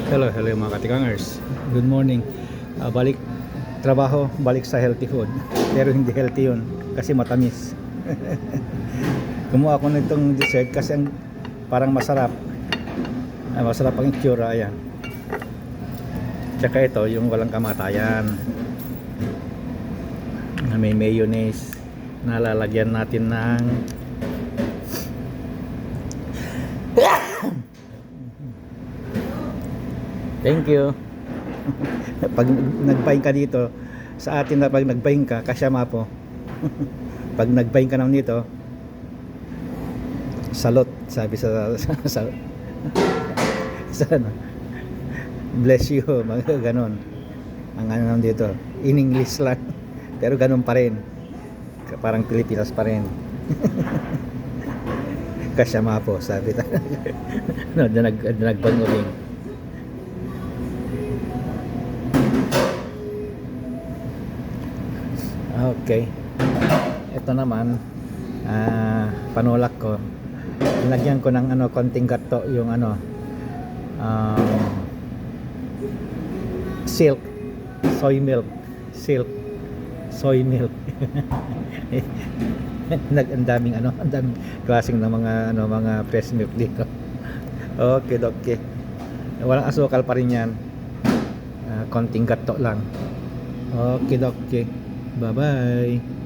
Hello, hello mga katikangers. Good morning. Balik trabaho, balik sa healthy food. Pero hindi healthy yun kasi matamis. Kumuha ako nitong dessert kasi parang masarap. Masarap ang itsura, ayan. Tsaka ito, yung walang kamatayan. Na may mayonnaise na lalagyan natin ng thank you. Pag nagpaing ka dito, sa atin na pag nagpaing ka, kasyama po. Pag nagpaing ka naman dito, salot, sabi sa ano, bless you, mga ganon. Ang ano naman dito, in English lang. Pero ganon pa rin. Parang Pilipinas pa rin. Kasyama po, sabi talaga. No, nagpanguling. Okay. Ito naman panulak ko. Linagyan ko ng konting gato yung silk soy milk. Silk soy milk. Ang daming klaseng ng mga fresh milk dito. Okay, okay. Walang asukal pa rin 'yan. Konting gato lang. Okay, okay. Bye-bye.